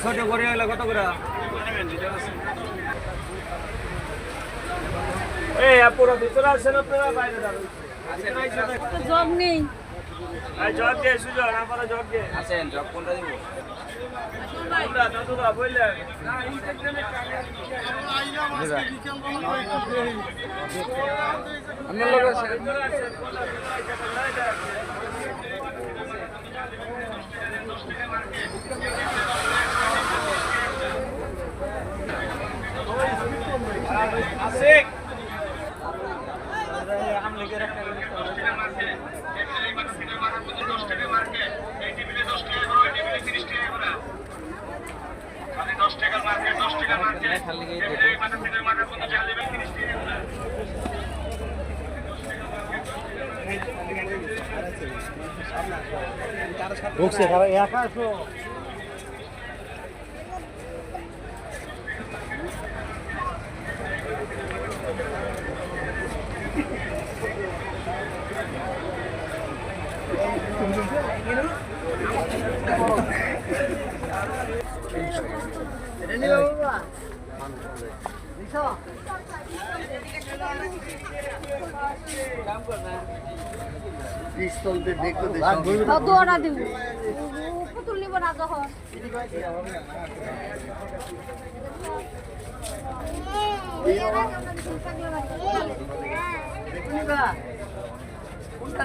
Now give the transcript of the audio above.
ছোট করে গেলে কত করে? এই পুরো ভিতরে আসেন আপনারা, বাইরে যাবেন। জব নেই। জব দিয়ে সুযোগ না পরে জব দিয়ে আছেন জব কোনটা দিব? দাদুরা বললেন আমার লোক আছে। আশিক ঢুকছে একা আসো। পিস্তল দিয়ে দেখতে দৌড়া দিব পুতুল নিব না যখন কোনটা